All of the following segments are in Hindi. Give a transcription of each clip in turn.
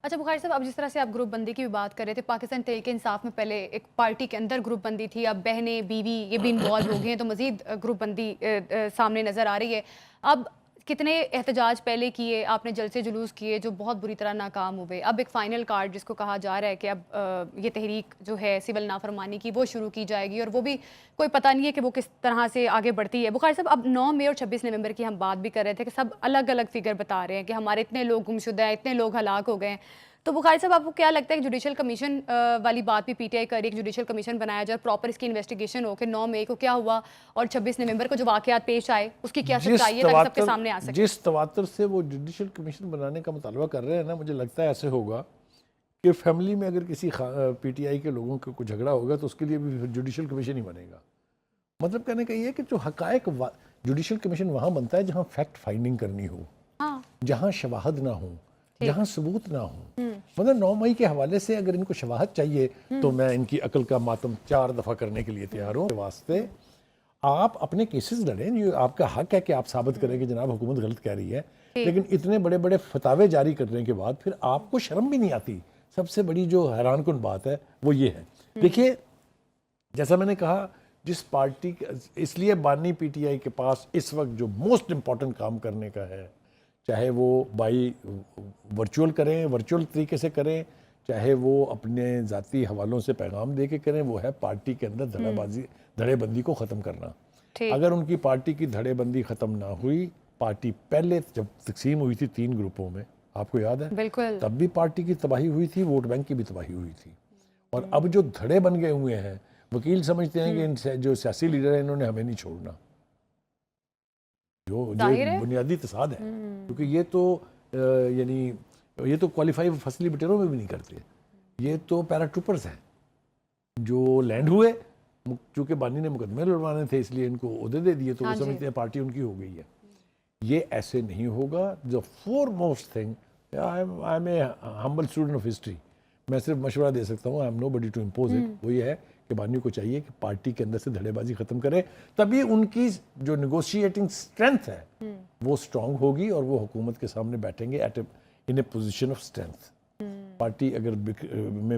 अच्छा बुखारी साहब, अब जिस तरह से आप ग्रुप बंदी की भी बात कर रहे थे, पाकिस्तान तहरीक इंसाफ में पहले एक पार्टी के अंदर ग्रुप बंदी थी, अब बहनें बीवी ये भी इन्वॉल्व हो गई हैं, तो मजीद ग्रुप बंदी सामने नज़र आ रही है। अब कितने एहतजाज पहले किए, आपने जलसे जुलूस किए जो बहुत बुरी तरह नाकाम हुए, अब एक फ़ाइनल कार्ड जिसको कहा जा रहा है कि अब ये तहरीक जो है सिविल नाफरमानी की वो शुरू की जाएगी, और वो भी कोई पता नहीं है कि वो किस तरह से आगे बढ़ती है। बुखारी साहब, अब 9 मई और 26 नवंबर की हम बात भी कर रहे थे कि सब अलग अलग फिगर बता रहे हैं कि हमारे इतने लोग गुमशुदा हैं, इतने लोग हलाक हो गए हैं। तो बुखारी साहब, आपको क्या लगता है कि जुडिशल कमीशन वाली बात भी पीटीआई कर रही है कि जुडिशल कमीशन बनाया जाए, प्रॉपर इसकी इन्वेस्टिगेशन हो कि 9 मई को क्या हुआ और 26 नवंबर को जो वाकयात पेश आए उसकी क्या सच्चाई है, ताकि सबके सामने आ सके। जिस तवातर से वो जुडिशल कमीशन बनाने का मुतालबा कर रहे हैं ना, मुझे लगता है ऐसे होगा कि फैमिली में अगर किसी पीटीआई के लोगों को कुछ झगड़ा होगा तो उसके लिए भी जुडिशल कमीशन ही बनेगा। मतलब कहने का ये है कि जो हकायक जुडिशल कमीशन वहाँ बनता है जहाँ फैक्ट फाइंडिंग करनी हो, हाँ, जहाँ शवाहद ना हो, जहाँ सबूत ना हो। मतलब 9 मई के हवाले से अगर इनको शवाहद चाहिए तो मैं इनकी अकल का मातम 4 दफ़ा करने के लिए तैयार हूँ। वास्ते आप अपने केसेस लड़ें, ये आपका हक है कि आप साबित करें कि जनाब हुकूमत गलत कह रही है, लेकिन इतने बड़े बड़े फतावे जारी करने के बाद फिर आपको शर्म भी नहीं आती। सबसे बड़ी जो हैरानकुन बात है वो ये है, देखिए जैसा मैंने कहा, जिस पार्टी इसलिए बानी पीटीआई के पास इस वक्त जो मोस्ट इम्पॉर्टेंट काम करने का है, चाहे वो बाई वर्चुअल तरीके से करें, चाहे वो अपने ज़ाती हवालों से पैगाम दे के करें, वो है पार्टी के अंदर धड़ेबंदी को ख़त्म करना। अगर उनकी पार्टी की धड़ेबंदी ख़त्म ना हुई, पार्टी पहले जब तकसीम हुई थी 3 ग्रुपों में, आपको याद है, बिल्कुल तब भी पार्टी की तबाही हुई थी, वोट बैंक की भी तबाही हुई थी। और अब जो धड़े बन गए हुए हैं, वकील समझते हैं कि इन जो सियासी लीडर हैं इन्होंने हमें नहीं छोड़ना, जो जाहिर एक है। बुनियादी तसाद है। क्योंकि ये तो यानी ये तो क्वालिफाई फसली बटेरों में भी नहीं करते, ये तो पैराट्रूपर्स हैं जो लैंड हुए, चूंकि बानी ने मुकदमे लड़वाने थे इसलिए इनको ओहदे दे दिए, तो वो समझते हैं पार्टी उनकी हो गई है। ये ऐसे नहीं होगा। The foremost thing, I am a humble student of history, मैं सिर्फ मशवरा दे सकता हूँ, I am nobody to impose it. वो ये है कि बानी को चाहिए कि पार्टी के अंदर से धड़ेबाजी खत्म करे, तभी उनकी जो निगोशिएटिंग स्ट्रेंथ है वो स्ट्रांग होगी और वो हुकूमत के सामने बैठेंगे इन ए पोजिशन ऑफ स्ट्रेंथ। पार्टी अगर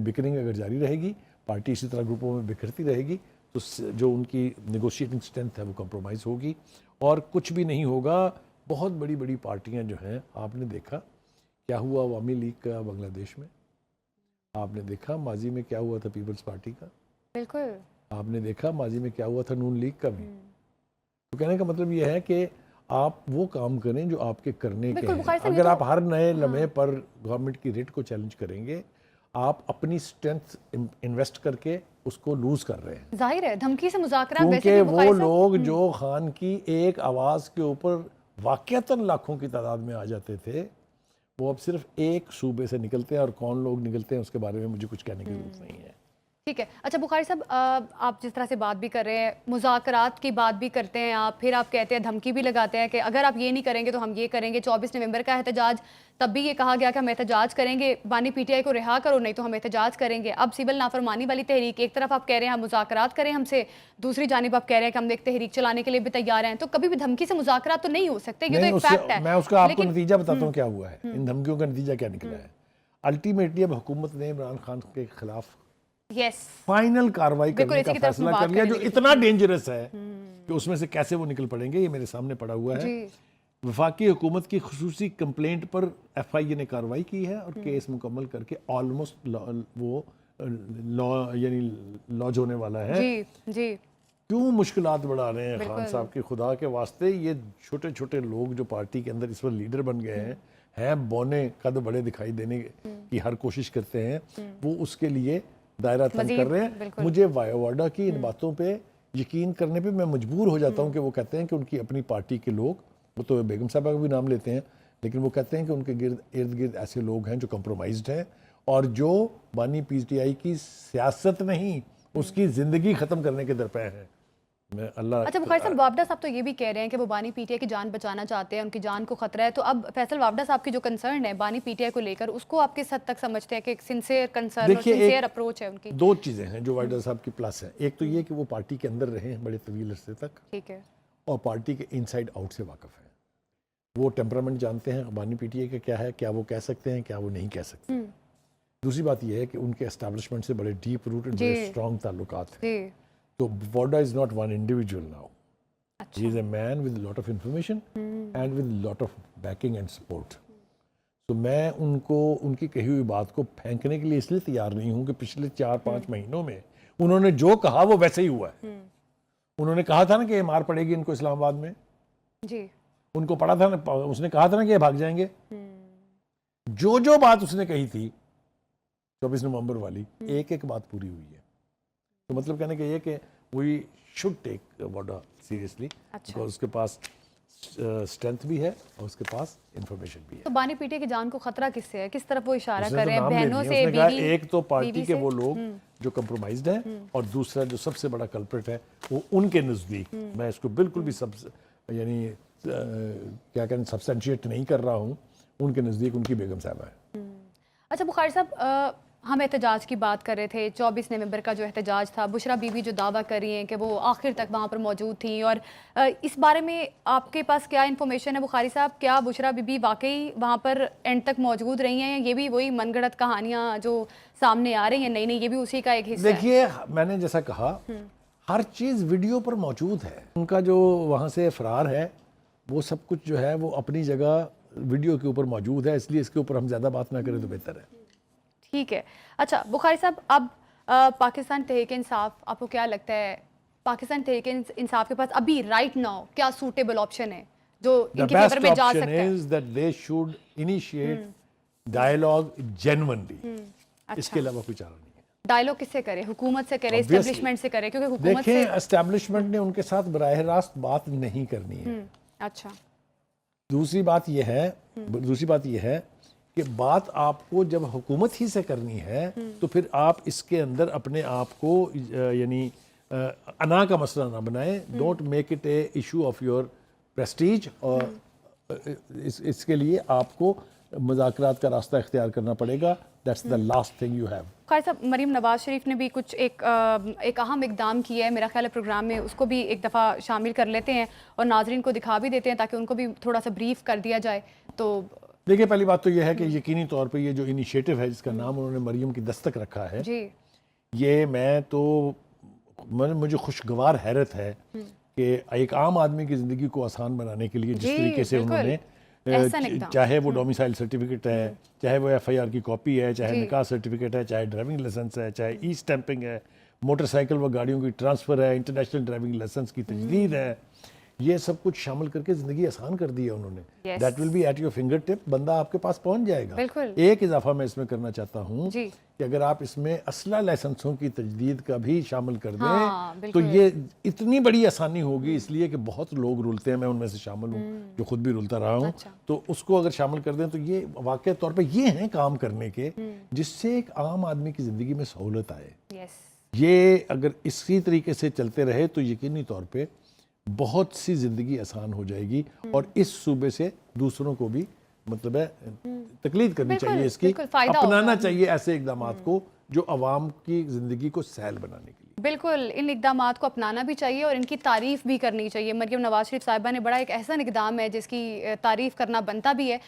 बिकरिंग अगर जारी रहेगी, पार्टी इसी तरह ग्रुपों में बिखरती रहेगी, तो जो उनकी निगोशिएटिंग स्ट्रेंथ है वो कंप्रोमाइज़ होगी और कुछ भी नहीं होगा। बहुत बड़ी बड़ी पार्टियां जो हैं, आपने देखा क्या हुआ अवामी लीग का बांग्लादेश में, आपने देखा माजी में क्या हुआ था पीपल्स पार्टी का, बिल्कुल आपने देखा माजी में क्या हुआ था नून लीग का भी। तो कहने का मतलब यह है कि आप वो काम करें जो आपके करने के हैं। अगर आप हर नए लम्हे पर गवर्नमेंट की रेट को चैलेंज करेंगे, आप अपनी स्ट्रेंथ इन्वेस्ट करके उसको लूज कर रहे हैं। जाहिर है, धमकी से मुज़ाकरा वैसे क्योंकि भी वो लोग जो खान की एक आवाज़ के ऊपर वाकयातन लाखों की तादाद में आ जाते थे, वो अब सिर्फ एक सूबे से निकलते हैं, और कौन लोग निकलते हैं उसके बारे में मुझे कुछ कहने की जरूरत नहीं है। ठीक है। अच्छा बुखारी साहब, आप जिस तरह से बात भी कर रहे हैं, मुज़ाकरात की बात भी करते हैं आप, फिर आप कहते हैं, धमकी भी लगाते हैं कि अगर आप ये नहीं करेंगे तो हम ये करेंगे। 24 नवंबर का एहतजाज, तब भी ये कहा गया कि हम एहतजाज करेंगे, बानी पीटीआई को रिहा करो नहीं तो हम एहतजाज करेंगे। अब सिविल नाफरमानी वाली तहरीक, एक तरफ आप कह रहे हैं हम मुज़ाकरात करें हमसे, दूसरी जानिब आप कह रहे हैं कि हम एक तहरीक चलाने के लिए भी तैयार हैं, तो कभी भी धमकी से मुज़ाकरात तो नहीं हो सकते, ये तो एक फैक्ट है। मैं उसका आपको नतीजा बताता हूँ क्या हुआ है, इन धमकियों का नतीजा क्या निकला है। अल्टीमेटली अब हुकूमत ने इमरान खान के खिलाफ फाइनल कार्रवाई करने का फैसला कर लिया, जो इतना डेंजरस है कि उसमें से कैसे वो निकल पड़ेंगे, ये मेरे सामने पड़ा हुआ है। वफाकी हुकूमत की खुसूसी कंप्लेंट पर FIA ने कार्रवाई की है और केस मुकम्मल करके ऑलमोस्ट वो यानी लॉज होने वाला है। जी। क्यों मुश्किलात बढ़ा रहे हैं खान साहब की, खुदा के वास्ते। ये छोटे छोटे लोग जो पार्टी के अंदर इस वक्त लीडर बन गए हैं बौने कद बड़े दिखाई देने की हर कोशिश करते हैं, वो उसके लिए दायरा तंग कर रहे हैं। मुझे वायोवाडा की इन बातों पे यकीन करने पे मैं मजबूर हो जाता हूँ कि वो कहते हैं कि उनकी अपनी पार्टी के लोग, वो तो बेगम साहबा का भी नाम लेते हैं, लेकिन वो कहते हैं कि उनके इर्द गिर्द ऐसे लोग हैं जो कंप्रोमाइज्ड हैं और जो बानी पीटीआई की सियासत नहीं, उसकी ज़िंदगी ख़त्म करने के दरपे हैं। अच्छा बुखारी साहब, वावडा साहब तो ये भी कह रहे हैं कि वो बानी पीटीआई की जान बचाना चाहते हैं, उनकी जान को खतरा है। तो अब फैसल वावडा साहब की जो कंसर्न है बानी पीटीआई को लेकर, उसको आप किस हद तक समझते हैं कि एक सिंसियर कंसर्न और सिंसियर अप्रोच है उनकी? दो चीज़ें हैं जो वावडा साहब की प्लस है। एक तो ये कि वो पार्टी के अंदर रहे हैं बड़े तवील अरसे तक, ठीक है, और पार्टी के इनसाइड आउट से वाकफ़ है। वो टेम्परामेंट जानते हैं बानी पीटीआई का क्या है, क्या वो कह सकते हैं, क्या वो नहीं कह सकते। दूसरी बात यह है कि उनके एस्टैब्लिशमेंट से बड़े डीप रूटेड, बड़े स्ट्रॉन्ग ताल्लुकात हैं। जी, तो वोडा is not one individual now, अच्छा, he is a man with lot of information and with lot of backing and support. तो मैं उनको उनकी कही हुई बात को फेंकने के लिए इसलिए तैयार नहीं हूं कि पिछले 4-5 महीनों में उन्होंने जो कहा वो वैसे ही हुआ है। उन्होंने कहा था ना कि ये मार पड़ेगी इनको इस्लामाबाद में, जी, उनको पड़ा था ना, उसने कहा था ना कि ये भाग जाएंगे। जो जो बात उसने कही थी 24 नवंबर वाली, एक एक बात पूरी हुई है। तो मतलब कहने का ये कि we should take Voda seriously, अच्छा। बिकॉज उसके पास स्ट्रेंथ भी है और उसके पास इंफॉर्मेशन भी है। तो बानी पीटीआई की जान को खतरा किससे है, किस तरफ वो इशारा उसने कर तो रहे हैं? नाम ले बहनों लिया, से, उसने कहा बीवी, एक तो पार्टी बीवी के से? वो लोग जो कंप्रोमाइज्ड हैं, और दूसरा जो सबसे बड़ा कल्प्रिट है वो उनके नज़दीक, मैं इसको बिल्कुल भी सब यानी क्या कहते हैं सब्सटेंशिएट नहीं कर रहा हूँ, उनके नज़दीक उनकी बेगम साहबा है। अच्छा बुखारी साहब, हम एहतजाज की बात कर रहे थे, 24 नवंबर का जो एहतजाज था, बुशरा बीबी जो दावा कर रही हैं कि वो आखिर तक वहाँ पर मौजूद थी, और इस बारे में आपके पास क्या इन्फॉर्मेशन है बुखारी साहब? क्या बुशरा बीबी वाकई वहाँ पर एंड तक मौजूद रही हैं, या ये भी वही मनगढ़ंत कहानियाँ जो सामने आ रही हैं? नहीं नहीं, ये भी उसी का एक हिस्सा है। देखिए, मैंने जैसा कहा हर चीज़ वीडियो पर मौजूद है। उनका जो वहाँ से फरार है वो सब कुछ जो है वो अपनी जगह वीडियो के ऊपर मौजूद है, इसलिए इसके ऊपर हम ज़्यादा बात ना करें तो बेहतर है। ठीक है। अच्छा बुखारी साहब, अब पाकिस्तान तहरीक इंसाफ, आपको क्या लगता है पाकिस्तान तहरीक इंसाफ के पास अभी राइट नाउ क्या सूटेबल ऑप्शन है जो The इनके best फेवर में जा option सकता है? is that they should initiate dialogue genuinely. इसके अच्छा, अलावा कोई चारा नहीं है। डायलॉग किससे करे? हुकूमत से करे, Obviously. एस्टेब्लिशमेंट से करे? क्योंकि हुकूमत से देखें, एस्टेब्लिशमेंट ने उनके साथ बराह रास्त बात नहीं करनी है। अच्छा, दूसरी बात यह है कि बात आपको जब हुकूमत ही से करनी है तो फिर आप इसके अंदर अपने आप को यानी अना का मसला ना बनाएं। Don't make it A issue of your Prestige, और इसके लिए आपको मुज़ाकरात का रास्ता इख्तियार करना पड़ेगा। That's the last thing you have. Bukhari साहब, मरीम नवाज शरीफ ने भी कुछ एक अहम इकदाम किया है, मेरा ख्याल है प्रोग्राम में उसको भी एक दफ़ा शामिल कर लेते हैं और नाजरीन को दिखा भी देते हैं ताकि उनको भी थोड़ा सा ब्रीफ कर दिया जाए। तो देखिए, पहली बात तो यह है कि यकीनी तौर पे ये जो इनिशिएटिव है जिसका नाम उन्होंने मरियम की दस्तक रखा है, जी, ये मुझे खुशगवार हैरत है कि एक आम आदमी की ज़िंदगी को आसान बनाने के लिए जिस जी, तरीके से बिल्कुल। उन्होंने एहसन इक़दाम। चाहे वो डोमिसाइल सर्टिफिकेट है, चाहे वो एफआईआर की कॉपी है, चाहे जी। निकाह सर्टिफिकेट है, चाहे ड्राइविंग लाइसेंस है, चाहे ई स्टैंपिंग है, मोटरसाइकिल व गाड़ियों की ट्रांसफ़र है, इंटरनेशनल ड्राइविंग लाइसेंस की तजदीद है, ये सब कुछ शामिल करके ज़िंदगी आसान कर दी है उन्होंने। Yes. That will be at your finger tip, बंदा आपके पास पहुंच जाएगा। बिल्कुल। एक इजाफा मैं इसमें करना चाहता हूँ जी। कि अगर आप इसमें असला लाइसेंसों की तजदीद का भी शामिल कर दें हाँ, तो बिल्कुल। ये इतनी बड़ी आसानी होगी, इसलिए कि बहुत लोग रुलते हैं, मैं उनमें से शामिल हूँ जो खुद भी रुलता रहा हूँ। अच्छा। तो उसको अगर शामिल कर दें तो ये वाकई तौर पे ये हैं काम करने के जिससे एक आम आदमी की ज़िंदगी में सहूलत आए। यस, ये अगर इसी तरीके से चलते रहे तो यकीनी तौर पे बहुत सी ज़िंदगी आसान हो जाएगी, और इस सूबे से दूसरों को भी मतलब है तकलीद करनी बिल्कुल, चाहिए, इसकी बिल्कुल, फ़ायदा अपनाना होगा। चाहिए ऐसे इक़दामात को जो अवाम की ज़िंदगी को सहल बनाने के लिए। बिल्कुल इन इकदामात को अपनाना भी चाहिए और इनकी तारीफ़ भी करनी चाहिए। मरियम नवाज शरीफ साहिबा ने बड़ा एक ऐसा इकदाम है जिसकी तारीफ़ करना बनता भी है।